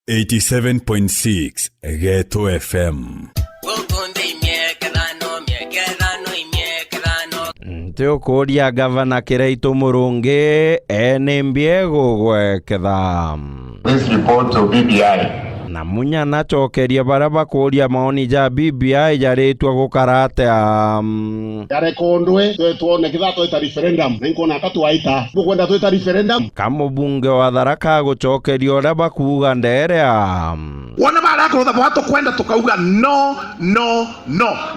87.6 Getu FM. Teo koria gavana Kireito Murungi enembie gugweketha. This report to BBI. Na munya nachokeria baraba koria maoni ja BBI jaretwa gukarate yare kondwe tuone kithato ita referendum ninko na katwaita bukwenda twita referendum kamo bunge wa Tharaka guchokeria ora bakuga ndere wona barakorotha bwato kwenda tukauga no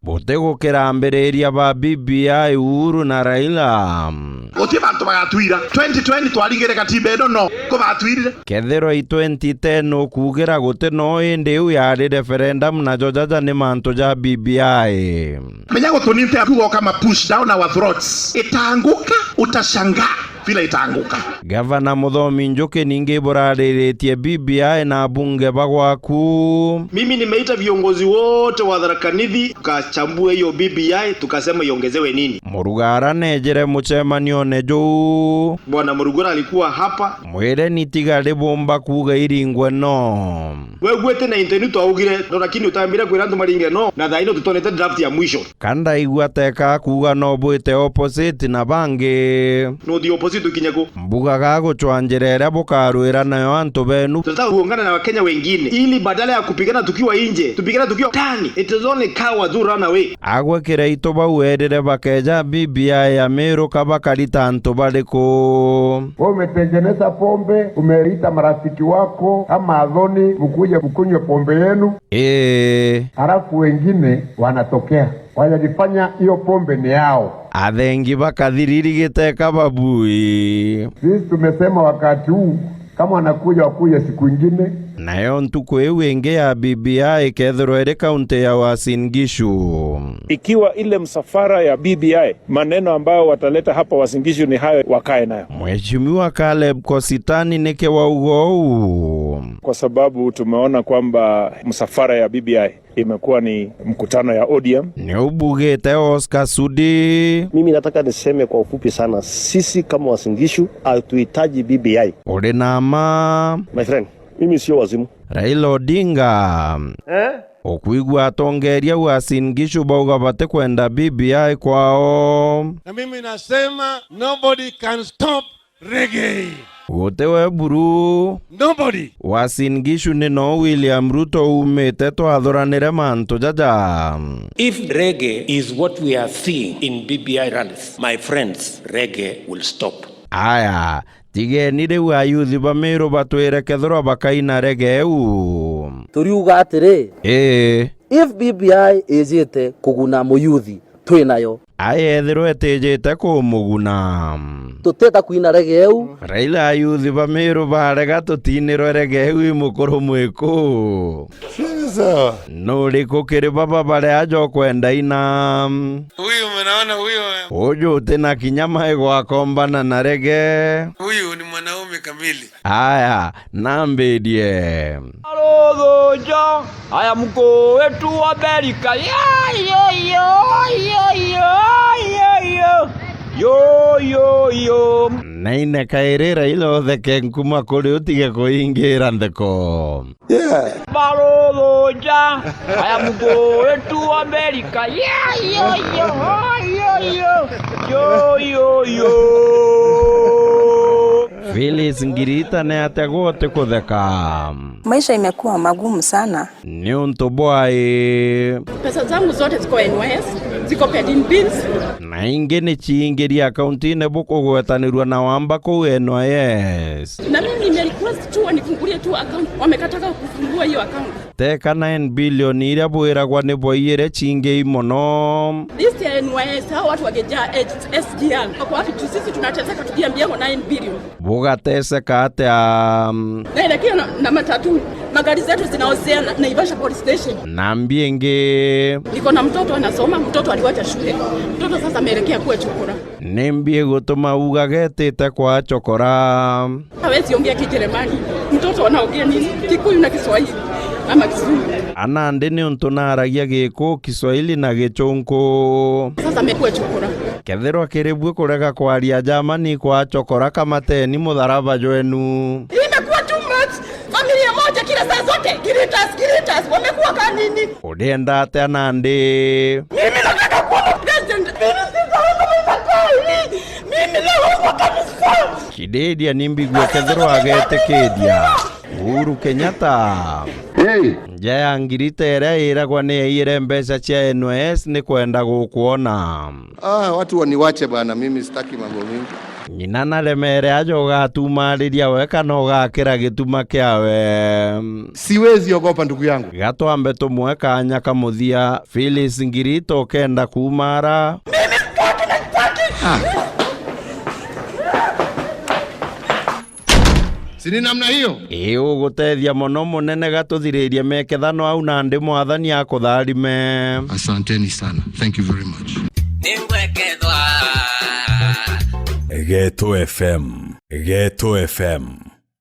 bote gukirambiria ba BBI Uhuru na Raila gotie bantu bagatwira 2020 twarigire katiba eno no ko batwirire kethero i 2010 kugira gote no ende u ya referendum na jojaja ni manto ja BBI menya gutunite akugo kama push down our throats itaanguka utashangaa vile itaanguka. Gavana Muthaura Njogu ninge borariretie BBI na bunge bagwaku. Mimi nimeita viongozi wote wa Tharaka Nithi tukachambua hiyo BBI tukasema iongezewe nini. Murugara nejere muchemanio nejo. Bwana Murugara alikuwa hapa. Mwere nitigare bomba kuga iringwe no. Wewe tena internet augire lakini utambira kwira andu maringe no na thaino tutonete draft ya mwisho. Kanda igwateka kuga no bwite opposite na bange. No di opposite tukinyako. Mbuga gago chwanjerera bukarwira nayo antu benu. Tunataka kuungana na Wakenya wengine ili badala ya kupigana tukiwa nje, tupigana tukiwa ndani. It is only cowards who run away. Agwe Kireito bawedere bakeja BBI ya Meru kabakarita antu baliko. Umetengeneza pombe, umeita marafiki wako kama adhoni mkuje mkunywe pombe yenu. Halafu wengine wanatokea wanajifanya hiyo pombe ni yao. Athengi bakathiriri babui. Sisi tumesema wakati huu kama wanakuja wakuja siku ingine. Nayo ntuko ewenge ya BBI kethero ere kaunti ya Uasin Gishu. Ikiwa ile msafara ya BBI maneno ambayo wataleta hapa Uasin Gishu ni hayo wakae nayo. Mheshimiwa Caleb Kositani neke wa ugou. Kwa sababu tumeona kwamba msafara ya BBI imekuwa ni mkutano ya ODM. Ni ubugete Oscar Sudi. Mimi nataka niseme kwa ufupi sana, sisi kama Uasin Gishu hatuhitaji BBI. Ule nama my friend, mimi sio wazimu. Raila Odinga okuigwa atongeria Uasin Gishu bauga bate kwenda BBI kwao. Na mimi nasema nobody can stop reggae. Utewe buru nobody. Uasin Gishu ni no William Ruto umete twadhuranire mantu jaja. If reggae is what we are seeing in BBI rallies, my friends, reggae will stop. Aya tigeni riu ayuthi ba Meru batwire kethro bakaina reggae u. Turiuga atiri if BBI ejete kuguna muyuthi twinayo ayethiro etejete kumuguna tuteta kuina regeu. Raila ayuthi ba Meru barega tutiniro regeu imukuru mwiku no liko kiri baba bare ajo kwenda ina huyu mnaona huyo ojo tena kinyama ego akombana na reggae. Huyu ni mwanaume kamili. Aya nambedie alogoja aya mko wetu Amerika yo naine kairira ilo theke nkuma kuri utige kuingira ndeko balogoja aya mko wetu Amerika yo Phyllis Ngirita ne ategote kutheka. Maisha imekuwa magumu sana. Ni untobwae. Pesa zangu zote ziko NYS, ziko pending bills. Na ingene chiingiria akaunti ne buko gwetanirwa na wamba ko NYS. Na mimi nime request tu wanifungulie tu account. Wamekataka kufungua hiyo account. Teka 9 billion ira bwira kwa ne boyere chinge imono. This NYS hao watu wageja SGR. Kwa wapi sisi tunateseka tukiambia 9 billion. Bugateseka ate naelekea na matatu magari zetu zinaozea na Naivasha police station. Nambienge niko na mtoto anasoma, mtoto aliwacha shule, mtoto sasa ameelekea kwa chokora. Nembie gutuma ugagetete kwa chokora. Hawezi ongea Kijerumani, mtoto anaongea nini? Kikuyu na Kiswahili ama Kizungu. Anande ni untunaragia giko Kiswahili na Gichungu. Sasa amekuwa chokora. Kethero kirebwe kurega kwaria Germany kwa chokora kama teni mutharaba jwenu. Imekuwa too much. Familia moja zile saa zote Giritas wamekuwa kama nini? Ulienda ate Nandi. Mimi nataka kuwa president. Mimi leo kabisa. Kidedia nimbigwe kethero agete kedia. Uhuru Kenyatta. Hey. Njaya ngirite ira kwa ne mbeca cia NYS ni kwenda gukuona. Watu waniwache bana, mimi sitaki mambo mingi. Nyina na remere ajoga tumariria weka no gakira gituma kiawe. Siwezi ogopa ndugu yangu. Gatwambe tumwe kanya kamuthia Phyllis Ngirito kenda kumara. Mimi sitaki. Sini namna hiyo. Ugutethia mono munene gatuthiriria Miekethano au Nandi mwathani akutharime. Asanteni sana. Thank you very much. Getu FM. Getu FM.